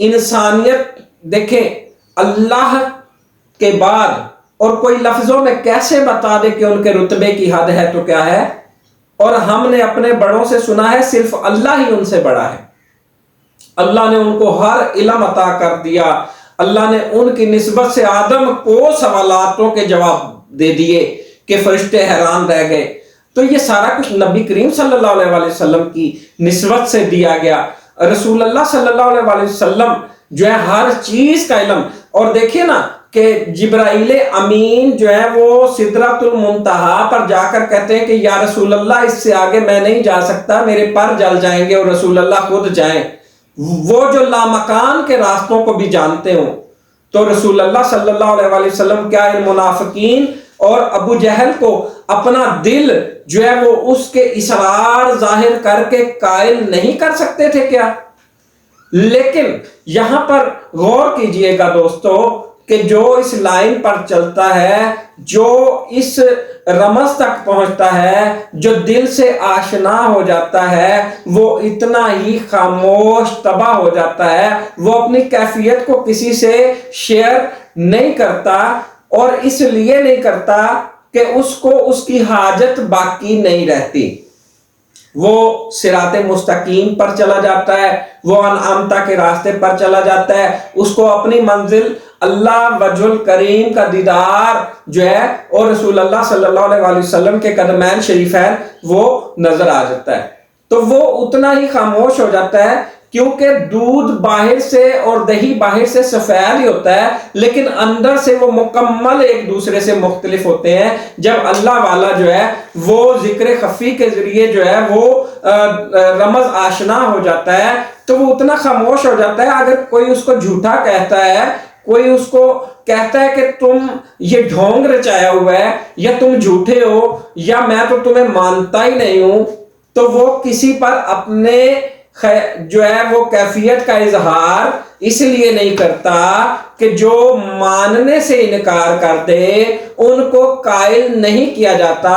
انسانیت دیکھیں اللہ کے بعد اور کوئی لفظوں میں کیسے بتا دے کہ ان کے رتبے کی حد ہے تو کیا ہے، اور ہم نے اپنے بڑوں سے سنا ہے صرف اللہ ہی ان سے بڑا ہے۔ اللہ نے ان کو ہر علم عطا کر دیا، اللہ نے ان کی نسبت سے آدم کو سوالاتوں کے جواب دے دیے کہ فرشتے حیران رہ گئے۔ تو یہ سارا کچھ نبی کریم صلی اللہ علیہ وسلم کی نسبت سے دیا گیا۔ رسول اللہ صلی اللہ علیہ وسلم جو ہے ہر چیز کا علم، اور دیکھیے نا کہ جبرائیل امین جو ہے وہ سدرۃ المنتہا پر جا کر کہتے ہیں کہ یا رسول اللہ اس سے آگے میں نہیں جا سکتا، میرے پر جل جائیں گے، اور رسول اللہ خود جائیں، وہ جو لامکان کے راستوں کو بھی جانتے ہوں۔ تو رسول اللہ صلی اللہ علیہ وسلم کیا ان منافقین اور ابو جہل کو اپنا دل جو ہے وہ اس کے اسرار ظاہر کر کے قائل نہیں کر سکتے تھے کیا؟ لیکن یہاں پر غور کیجئے گا دوستو کہ جو اس لائن پر چلتا ہے، جو اس رمز تک پہنچتا ہے، جو دل سے آشنا ہو جاتا ہے، وہ اتنا ہی خاموش تباہ ہو جاتا ہے، وہ اپنی کیفیت کو کسی سے شیئر نہیں کرتا، اور اس لیے نہیں کرتا کہ اس کو اس کی حاجت باقی نہیں رہتی۔ وہ صراط مستقیم پر چلا جاتا ہے، وہ انعامتا کے راستے پر چلا جاتا ہے، اس کو اپنی منزل اللہ وجہ الکریم کا دیدار جو ہے اور رسول اللہ صلی اللہ علیہ وسلم کے قدمین شریفین وہ نظر آ جاتا ہے۔ تو وہ اتنا ہی خاموش ہو جاتا ہے، کیونکہ دودھ باہر سے اور دہی باہر سے سفید ہی ہوتا ہے، لیکن اندر سے وہ مکمل ایک دوسرے سے مختلف ہوتے ہیں۔ جب اللہ والا جو ہے وہ ذکر خفی کے ذریعے جو ہے وہ رمز آشنا ہو جاتا ہے تو وہ اتنا خاموش ہو جاتا ہے۔ اگر کوئی اس کو جھوٹا کہتا ہے، کوئی اس کو کہتا ہے کہ تم یہ ڈھونگ رچایا ہوا ہے، یا تم جھوٹے ہو، یا میں تو تمہیں مانتا ہی نہیں ہوں، تو وہ کسی پر اپنے جو ہے وہ کیفیت کا اظہار اس لیے نہیں کرتا کہ جو ماننے سے انکار کر دے ان کو قائل نہیں کیا جاتا۔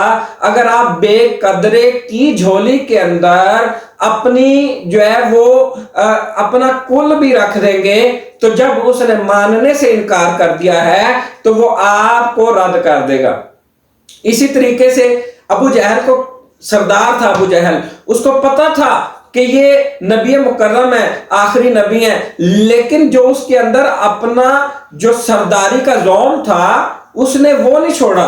اگر آپ بے قدرے کی جھولی کے اندر اپنی جو ہے وہ اپنا کل بھی رکھ دیں گے تو جب اس نے ماننے سے انکار کر دیا ہے تو وہ آپ کو رد کر دے گا۔ اسی طریقے سے ابو جہل کو، سردار تھا ابو جہل، اس کو پتا تھا کہ یہ نبی مکرم ہے، آخری نبی ہے، لیکن جو اس کے اندر اپنا جو سرداری کا زوم تھا اس نے وہ نہیں چھوڑا،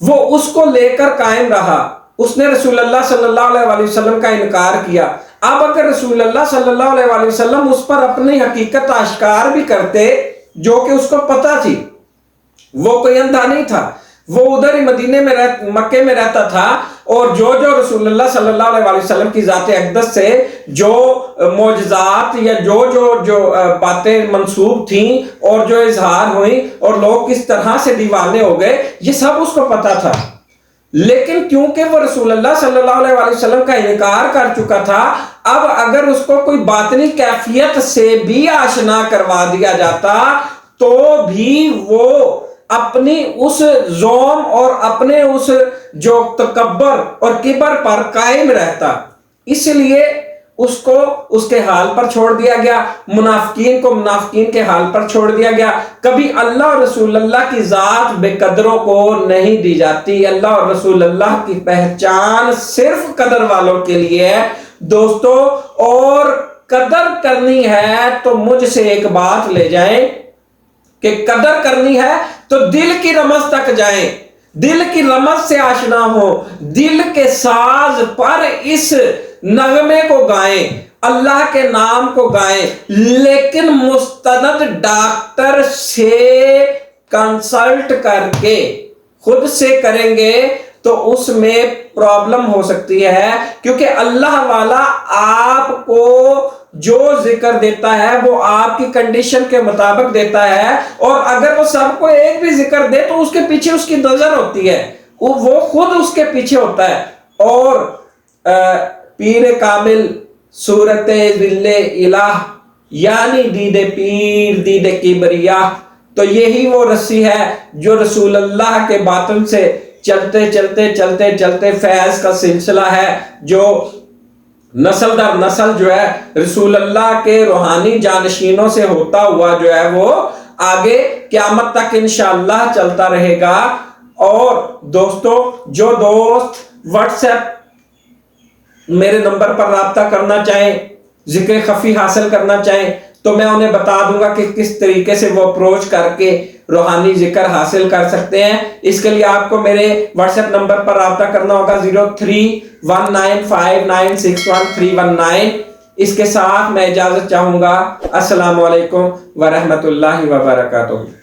وہ اس کو لے کر قائم رہا۔ اس نے رسول اللہ صلی اللہ علیہ وسلم کا انکار کیا۔ اب اگر رسول اللہ صلی اللہ علیہ وسلم اس پر اپنی حقیقت آشکار بھی کرتے جو کہ اس کو پتا تھی، وہ کوئی اندھا نہیں تھا، وہ ادھر ہی مدینے میں مکے میں رہتا تھا، اور جو رسول اللہ صلی اللہ علیہ وسلم کی ذات اقدس سے جو معجزات یا جو باتیں منسوب تھیں اور جو اظہار ہوئیں اور لوگ کس طرح سے دیوانے ہو گئے، یہ سب اس کو پتا تھا۔ لیکن کیونکہ وہ رسول اللہ صلی اللہ علیہ وسلم کا انکار کر چکا تھا، اب اگر اس کو کوئی باطنی کیفیت سے بھی آشنا کروا دیا جاتا تو بھی وہ اپنی اس زوم اور اپنے اس جو تکبر اور کبر پر قائم رہتا، اس لیے اس کو اس کے حال پر چھوڑ دیا گیا، منافقین کو منافقین کے حال پر چھوڑ دیا گیا۔ کبھی اللہ اور رسول اللہ کی ذات بے قدروں کو نہیں دی جاتی، اللہ اور رسول اللہ کی پہچان صرف قدر والوں کے لیے ہے دوستو۔ اور قدر کرنی ہے تو مجھ سے ایک بات لے جائیں کہ قدر کرنی ہے تو دل کی رمز تک جائیں، دل کی رمز سے آشنا ہو، دل کے ساز پر اس نغمے کو گائیں، اللہ کے نام کو گائیں، لیکن مستند ڈاکٹر سے کنسلٹ کر کے خود سے کریں گے تو اس میں پرابلم ہو سکتی ہے، کیونکہ اللہ والا آپ کو جو ذکر دیتا ہے وہ آپ کی کنڈیشن کے مطابق دیتا ہے، اور اگر وہ سب کو ایک بھی ذکر دے تو اس کے پیچھے اس کی نظر ہوتی ہے، وہ خود اس کے پیچھے ہوتا ہے۔ اور پیر کامل صورت ذل الہ یعنی دید پیر دید کبریا، تو یہی وہ رسی ہے جو رسول اللہ کے باطن سے چلتے چلتے چلتے چلتے فیض کا سلسلہ ہے جو نسل در نسل جو ہے رسول اللہ کے روحانی جانشینوں سے ہوتا ہوا جو ہے وہ آگے قیامت تک انشاءاللہ چلتا رہے گا۔ اور دوستو، جو دوست واٹس ایپ میرے نمبر پر رابطہ کرنا چاہیں، ذکر خفی حاصل کرنا چاہیں، تو میں انہیں بتا دوں گا کہ کس طریقے سے وہ اپروچ کر کے روحانی ذکر حاصل کر سکتے ہیں۔ اس کے لیے آپ کو میرے واٹس ایپ نمبر پر رابطہ کرنا ہوگا 03195961 اس کے ساتھ میں اجازت چاہوں گا۔ السلام علیکم ورحمۃ اللہ وبرکاتہ۔